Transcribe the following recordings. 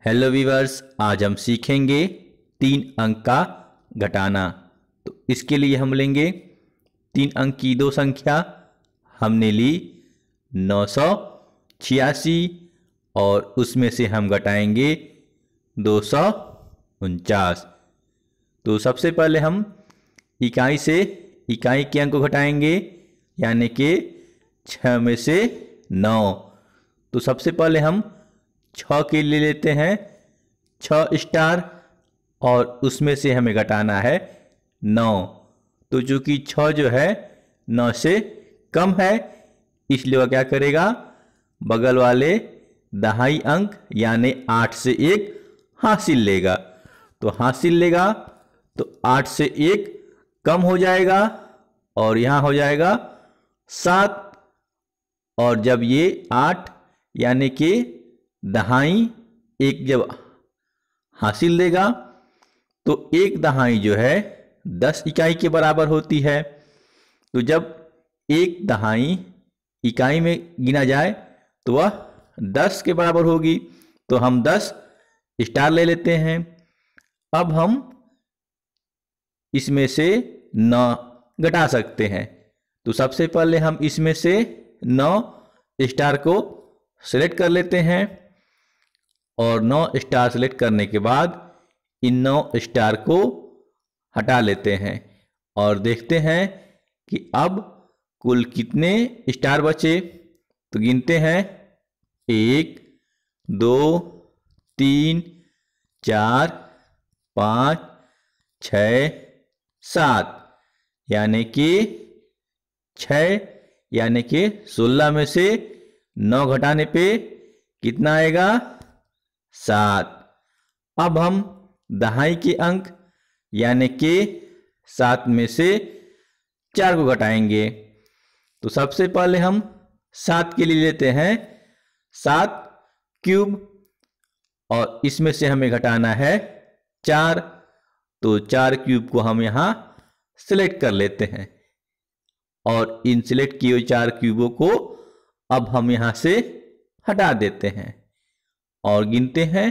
Hello viewers, आज हम सीखेंगे 3 अंक का घटाना। तो इसके लिए हम लेंगे 3 अंक की दो संख्या। हमने ली 986 और उसमें से हम घटाएंगे 249। तो सबसे पहले हम इकाई से इकाई के अंक को घटाएंगे, यानी कि 6 में से 9। तो सबसे पहले हम 6 के लिए लेते हैं 6 स्टार और उसमें से हमें घटाना है 9। तो चूंकि 6 जो है 9 से कम है, इसलिए वह क्या करेगा, बगल वाले दहाई अंक यानी 8 से 1 हासिल लेगा। तो हासिल लेगा तो 8 से 1 कम हो जाएगा और यहाँ हो जाएगा 7। और जब ये 8 यानी कि दहाई 1 जब हासिल लेगा तो 1 दहाई जो है 10 इकाई के बराबर होती है। तो जब 1 दहाई इकाई में गिना जाए तो वह 10 के बराबर होगी। तो हम 10 स्टार ले लेते हैं। अब हम इसमें से 9 घटा सकते हैं। तो सबसे पहले हम इसमें से 9 स्टार को सेलेक्ट कर लेते हैं और 9 स्टार सेलेक्ट करने के बाद इन 9 स्टार को हटा लेते हैं और देखते हैं कि अब कुल कितने स्टार बचे। तो गिनते हैं 1 2 3 4 5 6 7, यानी कि 6 यानी कि 16 में से 9 घटाने पे कितना आएगा, 7। अब हम दहाई के अंक यानी कि 7 में से 4 को घटाएंगे। तो सबसे पहले हम 7 के लिए लेते हैं 7 क्यूब और इसमें से हमें घटाना है 4। तो 4 क्यूब को हम यहाँ सिलेक्ट कर लेते हैं और इन सिलेक्ट किए हुए 4 क्यूबों को अब हम यहाँ से हटा देते हैं और गिनते हैं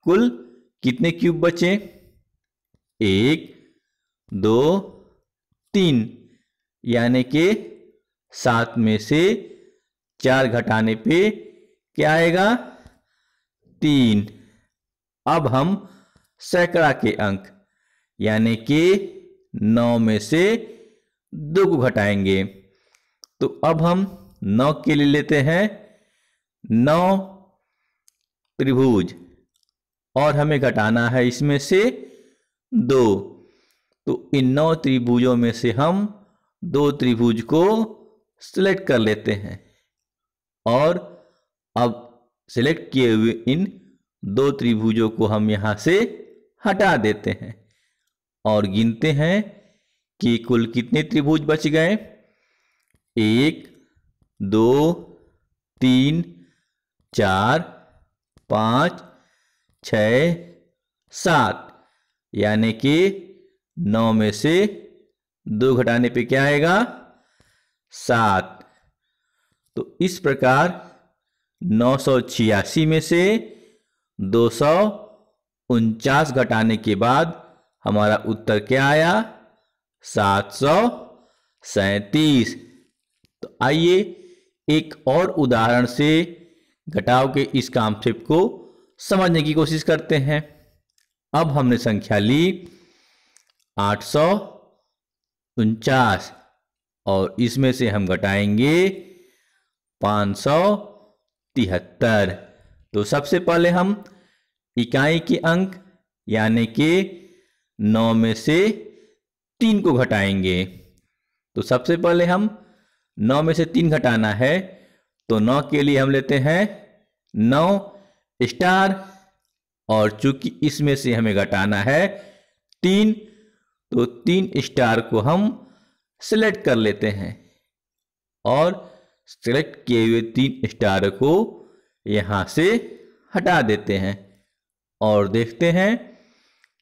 कुल कितने क्यूब बचे। 1 2 3, यानी कि 7 में से 4 घटाने पे क्या आएगा, 3। अब हम सैकड़ा के अंक यानी कि 9 में से 2 को घटाएंगे। तो अब हम 9 के लिए लेते हैं 9 त्रिभुज और हमें घटाना है इसमें से 2। तो इन 9 त्रिभुजों में से हम 2 त्रिभुज को सिलेक्ट कर लेते हैं और अब सिलेक्ट किए हुए इन 2 त्रिभुजों को हम यहाँ से हटा देते हैं और गिनते हैं कि कुल कितने त्रिभुज बच गए। 1 2 3 4 5 6 7, यानी कि 9 में से 2 घटाने पे क्या आएगा, 7। तो इस प्रकार 986 में से 249 घटाने के बाद हमारा उत्तर क्या आया, 737। तो आइए एक और उदाहरण से घटाव के इस कॉन्सेप्ट को समझने की कोशिश करते हैं। अब हमने संख्या ली 849 और इसमें से हम घटाएंगे 573। तो सबसे पहले हम इकाई के अंक यानी कि 9 में से 3 को घटाएंगे। तो सबसे पहले हम 9 में से 3 घटाना है। तो 9 के लिए हम लेते हैं 9 स्टार और चूंकि इसमें से हमें घटाना है 3, तो 3 स्टार को हम सिलेक्ट कर लेते हैं और सिलेक्ट किए हुए 3 स्टार को यहाँ से हटा देते हैं और देखते हैं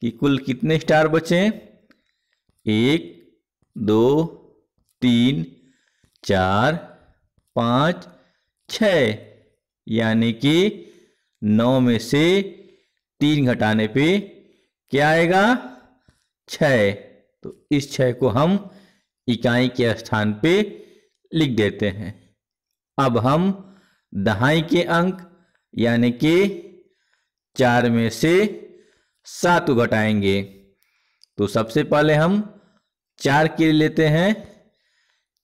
कि कुल कितने स्टार बचे। 1 2 3 4 5 6, यानी कि 9 में से 3 घटाने पे क्या आएगा? 6। तो इस 6 को हम इकाई के स्थान पे लिख देते हैं। अब हम दहाई के अंक यानी कि 4 में से 7 को घटाएंगे। तो सबसे पहले हम 4 के लेते हैं,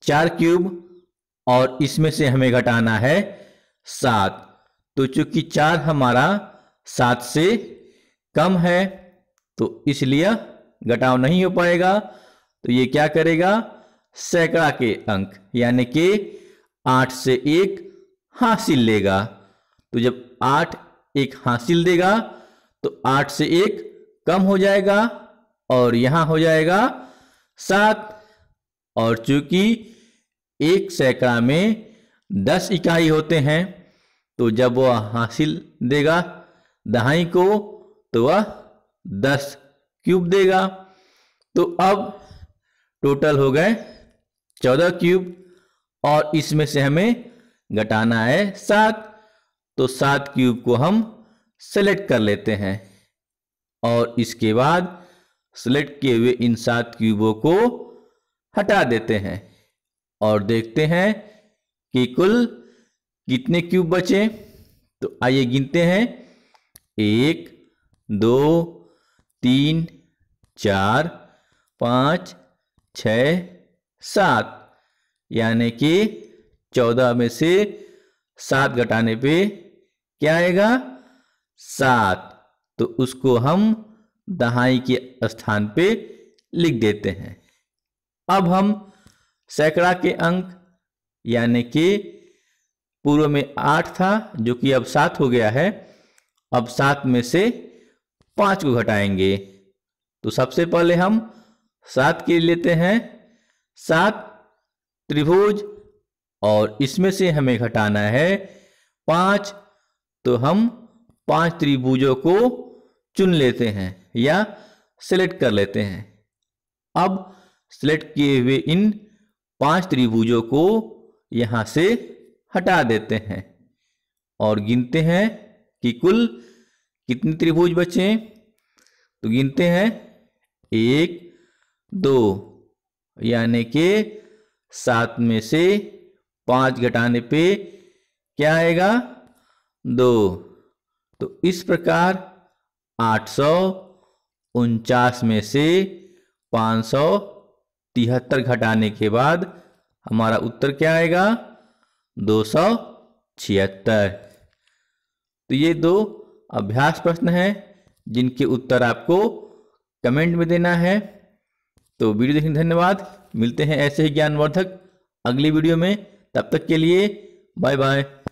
4 क्यूब, और इसमें से हमें घटाना है 7। तो चूंकि 4 हमारा 7 से कम है तो इसलिए घटाव नहीं हो पाएगा। तो ये क्या करेगा? सैकड़ा के अंक यानी कि 8 से 1 हासिल लेगा। तो जब 8 1 हासिल देगा तो 8 से 1 कम हो जाएगा और यहाँ हो जाएगा 7। और चूंकि 1 सैकड़ा में 10 इकाई होते हैं तो जब वह हासिल देगा दहाई को तो वह 10 क्यूब देगा। तो अब टोटल हो गए 14 क्यूब और इसमें से हमें घटाना है 7। तो 7 क्यूब को हम सेलेक्ट कर लेते हैं और इसके बाद सेलेक्ट किए हुए इन 7 क्यूबों को हटा देते हैं और देखते हैं कि कुल कितने क्यूब बचे। तो आइए गिनते हैं, 1 2 3 4 5 6 7, यानी कि 14 में से 7 घटाने पे क्या आएगा? 7। तो उसको हम दहाई के स्थान पे लिख देते हैं। अब हम सैकड़ा के अंक यानी कि पूर्व में 8 था जो कि अब 7 हो गया है, अब 7 में से 5 को घटाएंगे। तो सबसे पहले हम 7 के लेते हैं, 7 त्रिभुज, और इसमें से हमें घटाना है 5। तो हम 5 त्रिभुजों को चुन लेते हैं या सिलेक्ट कर लेते हैं। अब सिलेक्ट किए हुए इन 5 त्रिभुजों को यहाँ से हटा देते हैं और गिनते हैं कि कुल कितने त्रिभुज बचे। तो गिनते हैं 1 2, यानी कि 7 में से 5 घटाने पे क्या आएगा? 2। तो इस प्रकार 849 में से 573 घटाने के बाद हमारा उत्तर क्या आएगा? 276। तो ये 2 अभ्यास प्रश्न हैं जिनके उत्तर आपको कमेंट में देना है। तो वीडियो देखने धन्यवाद। मिलते हैं ऐसे ही ज्ञानवर्धक अगली वीडियो में। तब तक के लिए बाय बाय।